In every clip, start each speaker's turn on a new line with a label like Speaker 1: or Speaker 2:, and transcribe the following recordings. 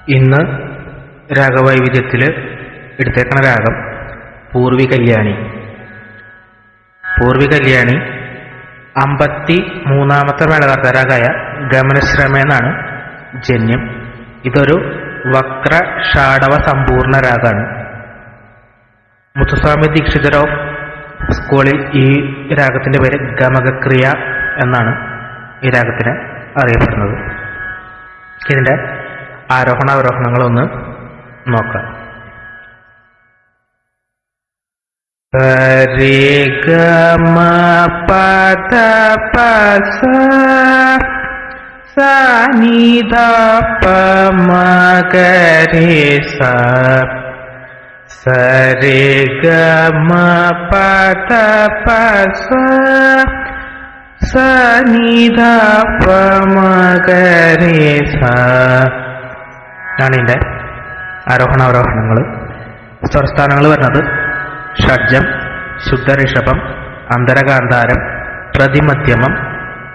Speaker 1: ഇന്ന് രാഗവൈവിധ്യത്തിൽ എടുത്തേക്കണ രാഗം പൂർവി കല്യാണി. പൂർവി കല്യാണി 53ാമത്തെ മേളകർത്ത രാഗമായ ഗമനശ്രമെന്നാണ് ജന്യം. ഇതൊരു വക്ര ഷാഡവ സമ്പൂർണ്ണ രാഗമാണ്. മുത്തുസ്വാമി ദീക്ഷിതരോ സ്കൂളിൽ ഈ രാഗത്തിന്റെ പേര് ഗമകക്രിയ എന്നാണ് ഈ രാഗത്തിന് അറിയപ്പെടുന്നത്. ഇതിന്റെ ആരോഹണ അവരോഹണങ്ങളൊന്ന് നോക്കാം. സരി ഗമ പദ പസ സനി ധ പ മ ഗ രെ സ. സരി ഗമ പദ പസ സനി ധ പ മ ഗ രെ സ ആണ് ഇതിന്റെ ആരോഹണ അവരോഹണങ്ങൾ. സ്വരസ്ഥാനങ്ങൾ വരുന്നത് ഷഡ്ജം, ശുദ്ധ ഋഷഭം, അന്തരകാന്താരം, പ്രതിമധ്യമം,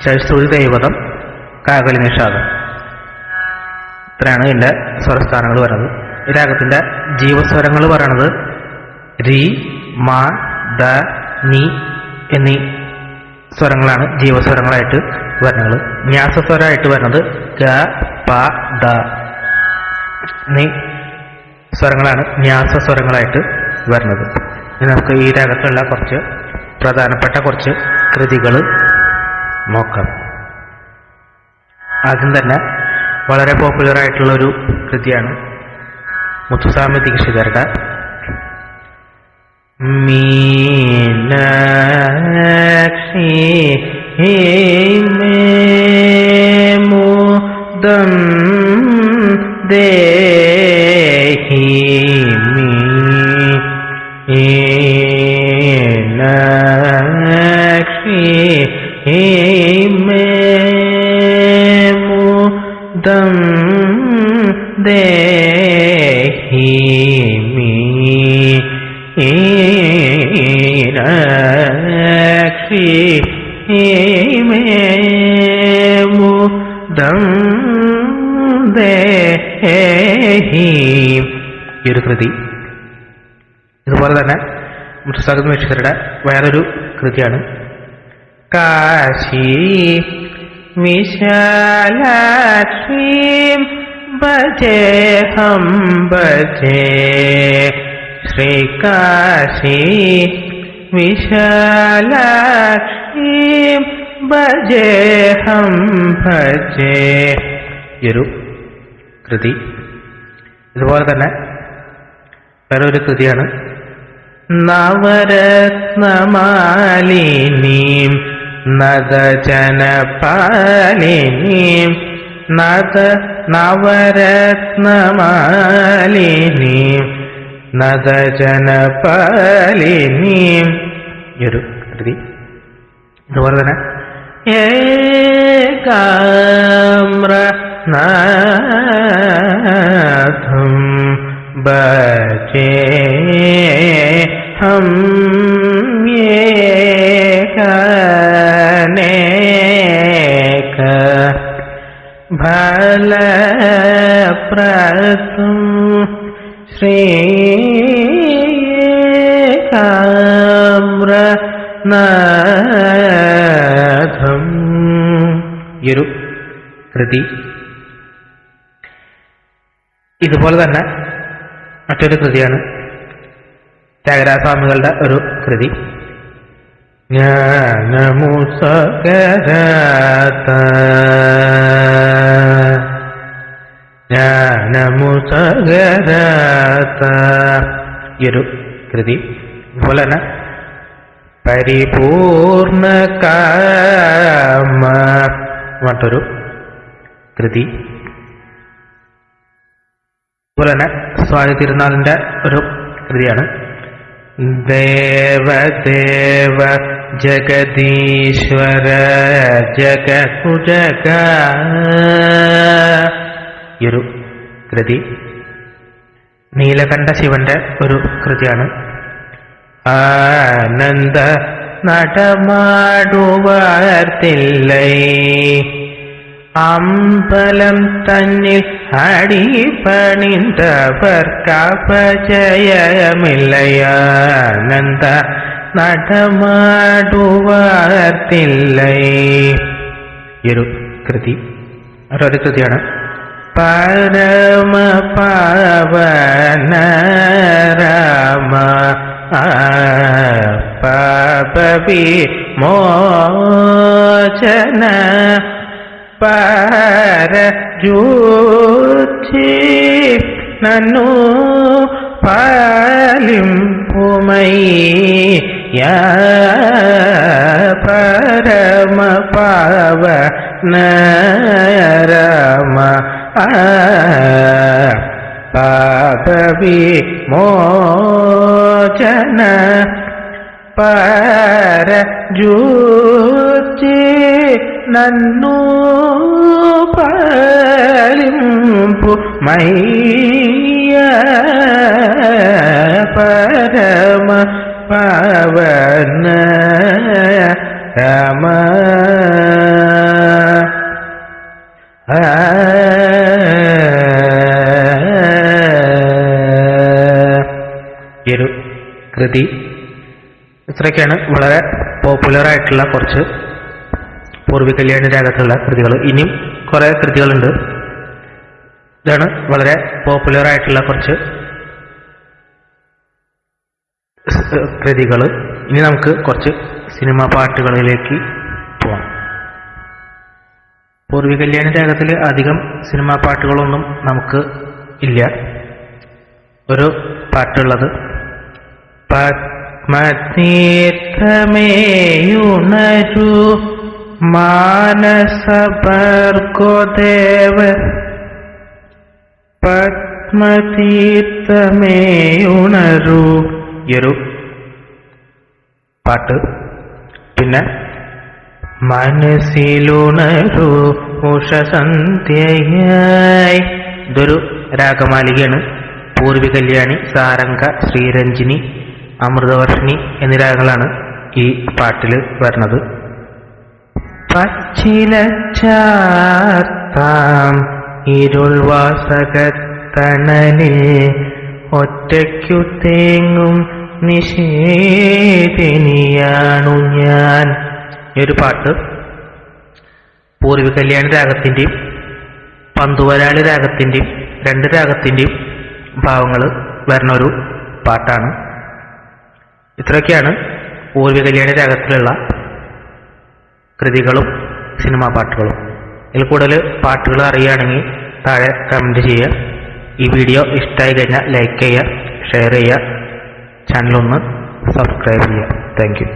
Speaker 1: ചൈശ്രുതി ദൈവതം, കാകലി നിഷാദം. ഇത്രയാണ് ഇതിന്റെ സ്വരസ്ഥാനങ്ങൾ വരുന്നത്. ഈ രാഗത്തിന്റെ ജീവസ്വരങ്ങൾ പറയുന്നത് രി, മ, ദ, നി എന്നീ സ്വരങ്ങളാണ് ജീവസ്വരങ്ങളായിട്ട് വരുന്നത്. ന്യാസസ്വരമായിട്ട് വരുന്നത് ഗ, പ, ദ എന്നീ സ്വരങ്ങളാണ് ന്യാസസ്വരങ്ങളായിട്ട് വരുന്നത്. ഇനി നമുക്ക് ഈ രാഗത്തുള്ള കുറച്ച് പ്രധാനപ്പെട്ട കുറച്ച് കൃതികൾ നോക്കാം. ആദ്യം തന്നെ വളരെ പോപ്പുലർ ആയിട്ടുള്ള ഒരു കൃതിയാണ് മുത്തുസ്വാമി ദീക്ഷിതരുടെ മീനാക്ഷി മുദം ദേഹി മീനാക്ഷി മുദം ദേഹി മീനാക്ഷി മുദം ദേഹി. ഈ ഒരു കൃതി. ഇതുപോലെ തന്നെ മുത്തുസ്വാമി ദീക്ഷിതരുടെ വേറൊരു കൃതിയാണ് കാശി വിശാലാക്ഷീം ഭജേഹം ഭജേ. ശ്രീ കാശി വിശാലാക്ഷീം ഭജേഹം ഭജേ. ഈ ഒരു കൃതി. ഇതുപോലെ തന്നെ വേറൊരു കൃതിയാണ് നവരത്നമാലിനീം നദജനപാലിനീം. നവരത്നമാലിനീം നദജനപാലിനീം ഈ ഒരു കൃതി. ഇതുപോലെ തന്നെ ഏകാമ്രനാഥം ഭജേഹം ഏകനേക ഫലപ്രദം ശ്രീകാമ്രനാഥം ഈ ഒരു കൃതി. ഇതുപോലെ തന്നെ മറ്റൊരു കൃതിയാണ് ത്യാഗരാജസ്വാമികളുടെ ഒരു കൃതി ജ്ഞാനമുസകരാത. ജ്ഞാനമുസകരാത ഈ ഒരു കൃതി. അതുപോലെ തന്നെ പരിപൂർണ കാമ മറ്റൊരു കൃതി. അതുപോലെ തന്നെ സ്വാതി തിരുനാളിന്റെ ഒരു കൃതിയാണ് ദേവദേവ ജഗദീശ്വര ജഗകുജക ഈ ഒരു കൃതി. നീലകണ്ഠ ശിവന്റെ ഒരു കൃതിയാണ് ആനന്ദ നടമാടുവാർത്തില്ലേ അമ്പലം തന്നിൽ അടിപണിന്തവർക്കപജയമില്ലയാനന്ദ നടമാടുവാർത്തില്ലേ. ഈ ഒരു കൃതി ഒരു കൃതിയാണ്. പരമ പാവന രാമ പാപവി മോചന പരജൂചി നന്നു പാലിംപുമയ്യ പരമ പാവന രാമ പാപവി മോചന പരജൂചി നന്നു പാലിംപുമയ്യ പരമ പാവന രാമ. ഈ ഒരു കൃതി ഇത്രയൊക്കെയാണ് വളരെ പോപ്പുലർ ആയിട്ടുള്ള കുറച്ച് പൂർവ്വി കല്യാണി രാഗത്തിലുള്ള കൃതികൾ. ഇനിയും കുറെ കൃതികളുണ്ട്. ഇതാണ് വളരെ പോപ്പുലർ ആയിട്ടുള്ള കുറച്ച് കൃതികൾ. ഇനി നമുക്ക് കുറച്ച് സിനിമാ പാട്ടുകളിലേക്ക് പോവാം. പൂർവ്വി കല്യാണി രാഗത്തിൽ അധികം സിനിമാ പാട്ടുകളൊന്നും നമുക്ക് ഇല്ല. ഒരു പാട്ടുള്ളത് പത്മതീർത്ഥമേയുണരു മാനസഭർഗോദേവ പത്മതീർത്ഥമേയുണരു ഈ ഒരു പാട്ട്. പിന്നെ മനസ്സിലുണരു ഉഷസന്ധ്യയായി ഇതൊരു രാഗമാലികയാണ്. പൂർവ്വി കല്യാണി, സാരംഗ, ശ്രീരഞ്ജിനി, അമൃതവർഷിണി എന്നീ രാഗങ്ങളാണ് ഈ പാട്ടിൽ വരുന്നത്. പച്ചിലച്ചാർത്താം ഇരുൾവാസകത്തണലിൽ ഒറ്റയ്ക്കു തേങ്ങും നിഷേധിനിയാണു ഞാൻ. ഈ ഒരു പാട്ട് പൂർവ്വി കല്യാണി രാഗത്തിൻ്റെയും പന്തുവരാളി രാഗത്തിൻ്റെയും രണ്ട് രാഗത്തിൻ്റെയും ഭാവങ്ങൾ വരുന്ന ഒരു പാട്ടാണ്. ഇത്രയൊക്കെയാണ് പൂർവ്വി കല്യാണി രാഗത്തിലുള്ള കൃതികളും സിനിമാ പാട്ടുകളും. ഇതിൽ കൂടുതൽ പാട്ടുകൾ അറിയുകയാണെങ്കിൽ താഴെ കമൻറ്റ് ചെയ്യുക. ഈ വീഡിയോ ഇഷ്ടമായി കഴിഞ്ഞാൽ ലൈക്ക് ചെയ്യുക, ഷെയർ ചെയ്യുക, ചാനലൊന്ന് സബ്സ്ക്രൈബ് ചെയ്യുക. Thank you.